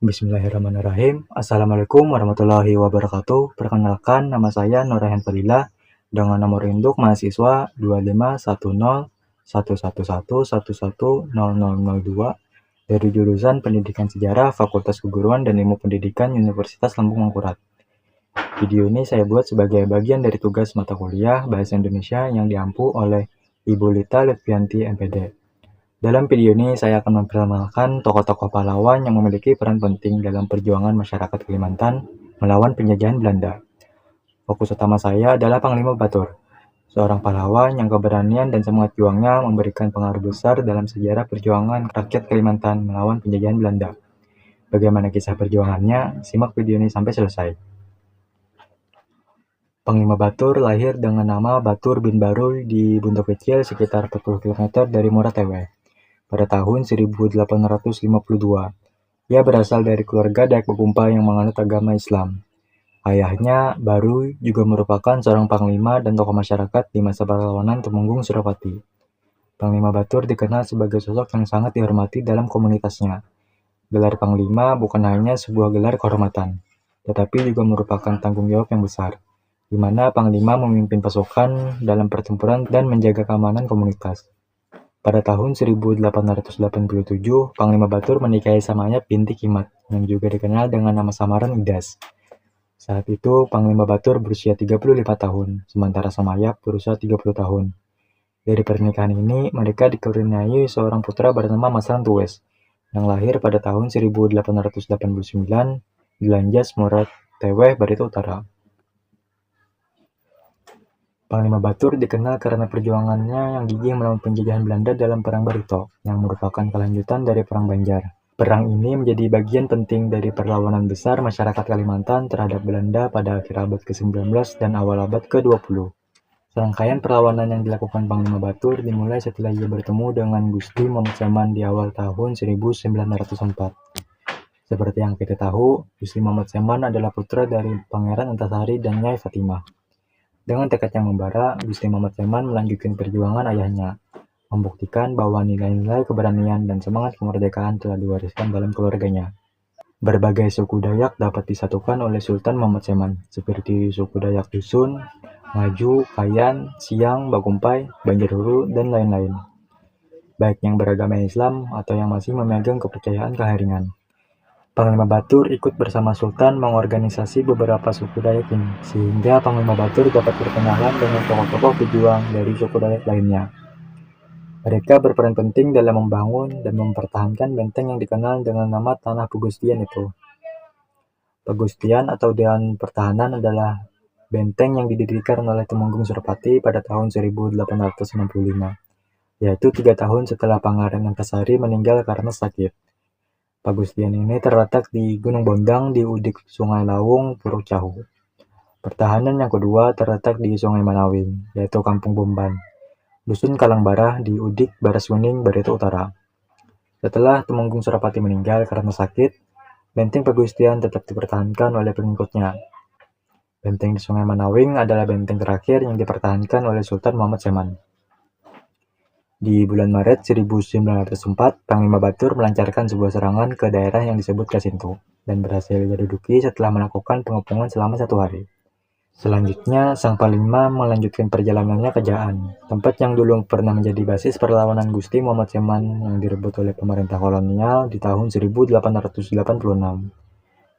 Bismillahirrahmanirrahim. Assalamualaikum warahmatullahi wabarakatuh. Perkenalkan, nama saya Nuraihan Fadilah dengan nomor induk mahasiswa 251011111002 dari jurusan Pendidikan Sejarah Fakultas Keguruan dan Ilmu Pendidikan Universitas Lambung Mangkurat. Video ini saya buat sebagai bagian dari tugas mata kuliah Bahasa Indonesia yang diampu oleh Ibu Lita Lutfianti MPD. Dalam video ini saya akan memperkenalkan tokoh-tokoh pahlawan yang memiliki peran penting dalam perjuangan masyarakat Kalimantan melawan penjajahan Belanda. Fokus utama saya adalah Panglima Batur, seorang pahlawan yang keberanian dan semangat juangnya memberikan pengaruh besar dalam sejarah perjuangan rakyat Kalimantan melawan penjajahan Belanda. Bagaimana kisah perjuangannya? Simak video ini sampai selesai. Panglima Batur lahir dengan nama Batur bin Baruy di Buntu Kecil sekitar 40 km dari Muara Teweh pada tahun 1852. Ia berasal dari keluarga Dayak Bekumpa yang menganut agama Islam. Ayahnya, Baruy, juga merupakan seorang panglima dan tokoh masyarakat di masa perlawanan Temenggung Suropati. Panglima Batur dikenal sebagai sosok yang sangat dihormati dalam komunitasnya. Gelar panglima bukan hanya sebuah gelar kehormatan, tetapi juga merupakan tanggung jawab yang besar, di mana panglima memimpin pasukan dalam pertempuran dan menjaga keamanan komunitas. Pada tahun 1887, Panglima Batur menikahi Samayap binti Kimat, yang juga dikenal dengan nama samaran Idas. Saat itu, Panglima Batur berusia 35 tahun, sementara Samayap berusia 30 tahun. Dari pernikahan ini, mereka dikaruniai seorang putra bernama Mas Rantues, yang lahir pada tahun 1889 di Lanjas, Muara Teweh, Barito Utara. Panglima Batur dikenal karena perjuangannya yang gigih melawan penjajahan Belanda dalam Perang Barito, yang merupakan kelanjutan dari Perang Banjar. Perang ini menjadi bagian penting dari perlawanan besar masyarakat Kalimantan terhadap Belanda pada akhir abad ke-19 dan awal abad ke-20. Serangkaian perlawanan yang dilakukan Panglima Batur dimulai setelah ia bertemu dengan Gusti Muhammad Seman di awal tahun 1904. Seperti yang kita tahu, Gusti Muhammad Seman adalah putra dari Pangeran Antasari dan Nyai Fatimah. Dengan tekad yang membara, Gusti Muhammad Seman melanjutkan perjuangan ayahnya, membuktikan bahwa nilai-nilai keberanian dan semangat kemerdekaan telah diwariskan dalam keluarganya. Berbagai suku Dayak dapat disatukan oleh Sultan Muhammad Seman, seperti suku Dayak Dusun, Ngaju, Kayan, Siang, Bakumpai, Banjarhulu, dan lain-lain. Baik yang beragama Islam atau yang masih memegang kepercayaan Keharingan. Panglima Batur ikut bersama Sultan mengorganisasi beberapa suku Dayak ini, sehingga Panglima Batur dapat berkenalan dengan tokoh-tokoh pejuang dari suku Dayak lainnya. Mereka berperan penting dalam membangun dan mempertahankan benteng yang dikenal dengan nama Tanah Pegustian itu. Pegustian atau Dewan Pertahanan adalah benteng yang didirikan oleh Temenggung Suropati pada tahun 1865, yaitu 3 tahun setelah Pangeran Antasari meninggal karena sakit. Pegustian ini terletak di Gunung Bondang di udik Sungai Lawung, Puruk Cahu. Pertahanan yang kedua terletak di Sungai Manawing, yaitu Kampung Bomban, Dusun Kalangbarah di udik Baras Kuning, Barito Utara. Setelah Temenggung Suropati meninggal karena sakit, benteng Pegustian tetap dipertahankan oleh pengikutnya. Benteng di Sungai Manawing adalah benteng terakhir yang dipertahankan oleh Sultan Muhammad Seman. Di bulan Maret 1904, Panglima Batur melancarkan sebuah serangan ke daerah yang disebut Kasintu dan berhasil diduduki setelah melakukan pengepungan selama 1 hari. Selanjutnya, sang Panglima melanjutkan perjalanannya ke Jaan, tempat yang dulu pernah menjadi basis perlawanan Gusti Muhammad Seman yang direbut oleh pemerintah kolonial di tahun 1886.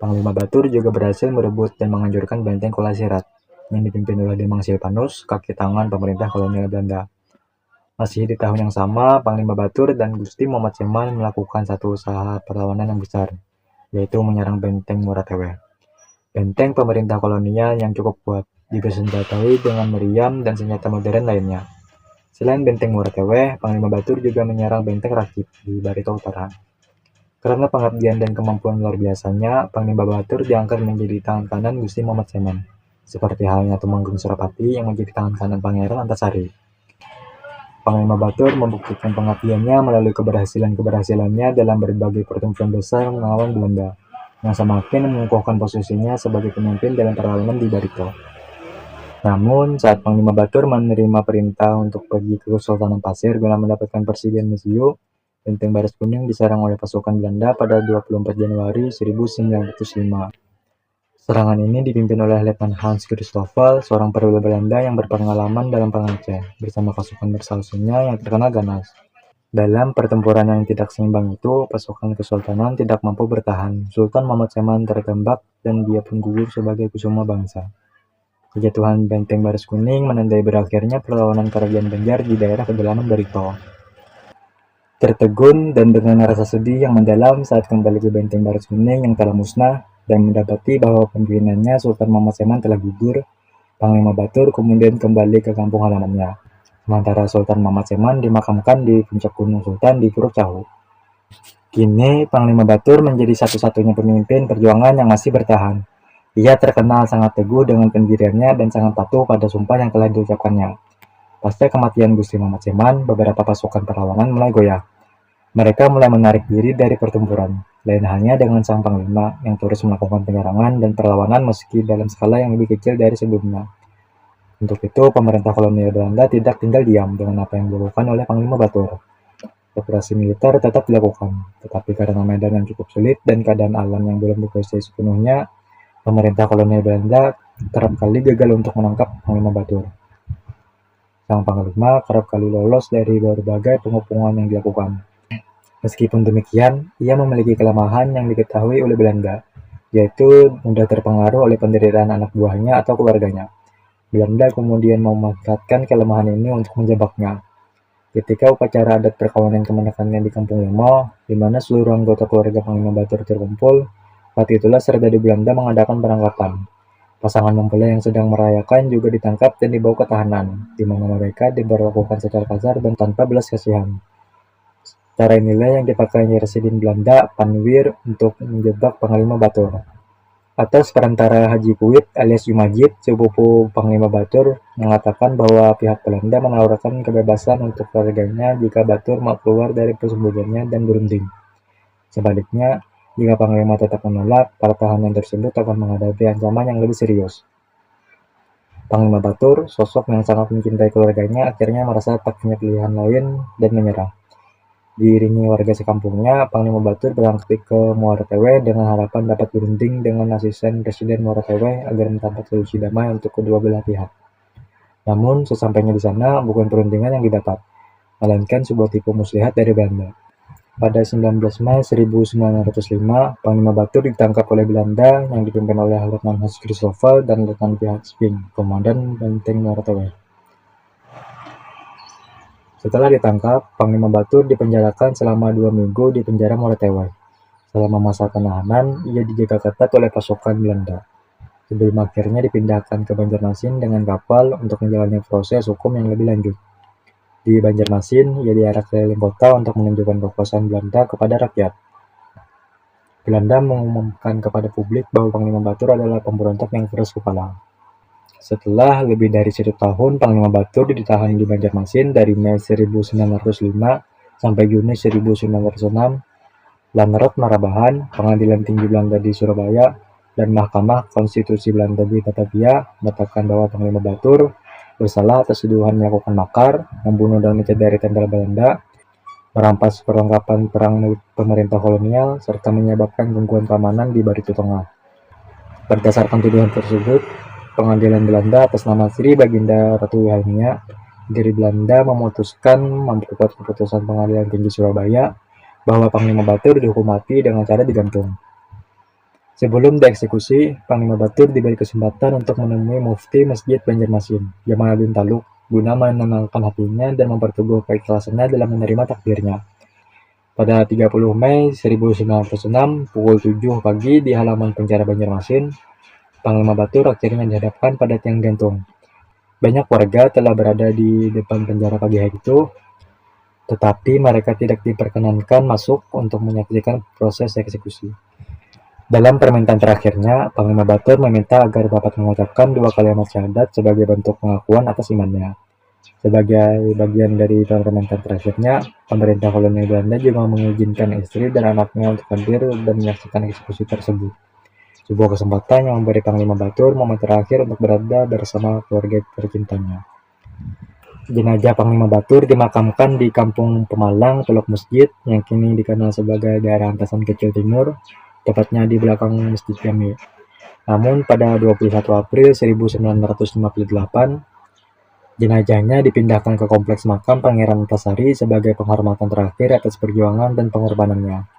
Panglima Batur juga berhasil merebut dan menghancurkan benteng Kolasirat yang dipimpin oleh Demang Silvanus, kaki tangan pemerintah kolonial Belanda. Masih di tahun yang sama, Panglima Batur dan Gusti Muhammad Seman melakukan satu usaha perlawanan yang besar, yaitu menyerang benteng Muara Teweh. Benteng pemerintah kolonial yang cukup kuat, dipersenjatai dengan meriam dan senjata modern lainnya. Selain benteng Muara Teweh, Panglima Batur juga menyerang benteng Rakit di Barito Utara. Karena pengabdian dan kemampuan luar biasanya, Panglima Batur diangkat menjadi tangan kanan Gusti Muhammad Seman, seperti halnya Temenggung Suropati yang menjadi tangan kanan Pangeran Antasari. Panglima Batur membuktikan pengabdiannya melalui keberhasilannya dalam berbagai pertempuran besar melawan Belanda, yang semakin mengukuhkan posisinya sebagai pemimpin dalam perlawanan di Barito. Namun, saat Panglima Batur menerima perintah untuk pergi ke Kesultanan Pasir guna mendapatkan persetujuan Mesio, Benteng Baris Kuning diserang oleh pasukan Belanda pada 24 Januari 1905. Serangan ini dipimpin oleh Letnan Hans Christoffel, seorang perwira Belanda yang berpengalaman dalam Perang Aceh, bersama pasukan bersalsunya yang terkenal ganas. Dalam pertempuran yang tidak seimbang itu, pasukan kesultanan tidak mampu bertahan. Sultan Mahmud Seman tertembak dan dia pun gugur sebagai kusuma bangsa. Kejatuhan Benteng Baris Kuning menandai berakhirnya perlawanan Kerajaan Banjar di daerah pedalaman Barito. Tertegun dan dengan rasa sedih yang mendalam saat kembali ke Benteng Baris Kuning yang telah musnah dan mendapati bahwa pimpinannya Sultan Mahmud Seman telah gugur, Panglima Batur kemudian kembali ke kampung halamannya. Sementara Sultan Mahmud Seman dimakamkan di puncak Gunung Sultan di Puruk Cahu. Kini Panglima Batur menjadi satu-satunya pemimpin perjuangan yang masih bertahan. Ia terkenal sangat teguh dengan pendiriannya dan sangat patuh pada sumpah yang telah diucapkannya. Pasca kematian Gusti Mahmud Seman, beberapa pasukan perlawanan mulai goyah. Mereka mulai menarik diri dari pertempuran, lain halnya dengan sang panglima yang terus melakukan penyerangan dan perlawanan meski dalam skala yang lebih kecil dari sebelumnya. Untuk itu, pemerintah kolonial Belanda tidak tinggal diam dengan apa yang dilakukan oleh Panglima Batur. Operasi militer tetap dilakukan, tetapi karena medan yang cukup sulit dan keadaan alam yang belum dikuasai sepenuhnya, pemerintah kolonial Belanda kerap kali gagal untuk menangkap Panglima Batur. Sang panglima kerap kali lolos dari berbagai pengepungan yang dilakukan. Meskipun demikian, ia memiliki kelemahan yang diketahui oleh Belanda, yaitu mudah terpengaruh oleh penderitaan anak buahnya atau keluarganya. Belanda kemudian memanfaatkan kelemahan ini untuk menjebaknya. Ketika upacara adat perkawinan kemenakannya di Kampung Lemo, di mana seluruh anggota keluarga Panglima Batur terkumpul, saat itulah serdadu Belanda mengadakan penangkapan. Pasangan mempelai yang sedang merayakan juga ditangkap dan dibawa ke tahanan, di mana mereka diperlakukan secara kasar dan tanpa belas kasihan. Cara inilah yang dipakai Residen Belanda Panwir untuk menjebak Panglima Batur. Atas perantara Haji Kuit alias Jumajid, sepupu Panglima Batur, mengatakan bahwa pihak Belanda menawarkan kebebasan untuk keluarganya jika Batur mau keluar dari persembunyiannya dan berunding. Sebaliknya, jika Panglima tetap menolak, para tahanan tersebut akan menghadapi ancaman yang lebih serius. Panglima Batur, sosok yang sangat mencintai keluarganya, akhirnya merasa tak punya pilihan lain dan menyerah. Diiringi warga sekampungnya, Panglima Batur berangkat ke Muara Tewe dengan harapan dapat berunding dengan asisten Presiden Muara Tewe agar mendapat solusi damai untuk kedua belah pihak. Namun, sesampainya di sana, bukan perundingan yang didapat, melainkan sebuah tipu muslihat dari Belanda. Pada 19 Mei 1905, Panglima Batur ditangkap oleh Belanda yang dipimpin oleh Letnan Hans Christoffel dan Letnan Pihat Spink, komandan benteng Muara Tewe. Setelah ditangkap, Panglima Batur dipenjarakan selama 2 minggu di penjara Muara Tewe. Selama masa penahanan, ia dijaga ketat oleh pasukan Belanda, sebelum akhirnya dipindahkan ke Banjarmasin dengan kapal untuk menjalani proses hukum yang lebih lanjut. Di Banjarmasin, ia diarak keliling kota untuk menunjukkan kekuasaan Belanda kepada rakyat. Belanda mengumumkan kepada publik bahwa Panglima Batur adalah pemberontak yang keras kepala. Setelah lebih dari 1 tahun, Panglima Batur ditahan di Banjarmasin dari Mei 1905 sampai Juni 1906. Lanrot Marabahan, Pengadilan Tinggi Belanda di Surabaya, dan Mahkamah Konstitusi Belanda di Batavia menetapkan bahwa Panglima Batur bersalah atas tuduhan melakukan makar, membunuh dan mencederai tentara Belanda, merampas perlengkapan perang pemerintah kolonial, serta menyebabkan gangguan keamanan di Barito Tengah. Berdasarkan tuduhan tersebut, Pengadilan Belanda atas nama Sri Baginda Ratu Wilhelmina dari Belanda memutuskan memperkuat keputusan Pengadilan Tinggi Surabaya bahwa Panglima Batur dihukum mati dengan cara digantung. Sebelum dieksekusi, Panglima Batur diberi kesempatan untuk menemui Mufti Masjid Banjarmasin, Jamaluddin Taluk, guna menenangkan hatinya dan memperteguh keikhlasannya dalam menerima takdirnya. Pada 30 Mei 1906, pukul 7 pagi di halaman penjara Banjarmasin, Panglima Batur akhirnya dihadapkan pada tiang gantung. Banyak warga telah berada di depan penjara pagi hari itu, tetapi mereka tidak diperkenankan masuk untuk menyaksikan proses eksekusi. Dalam permintaan terakhirnya, Panglima Batur meminta agar dapat mengucapkan 2 kalimat syahadat sebagai bentuk pengakuan atas imannya. Sebagai bagian dari permintaan terakhirnya, pemerintah kolonial Belanda juga mengizinkan istri dan anaknya untuk hadir dan menyaksikan eksekusi tersebut. Sebuah kesempatan yang memberi Panglima Batur momen terakhir untuk berada bersama keluarga tercintanya. Jenazah Panglima Batur dimakamkan di Kampung Pemalang, Teluk Masjid, yang kini dikenal sebagai daerah Antasan Kecil Timur, tepatnya di belakang Masjid Jami. Namun pada 21 April 1958, jenazahnya dipindahkan ke Kompleks Makam Pangeran Antasari sebagai penghormatan terakhir atas perjuangan dan pengorbanannya.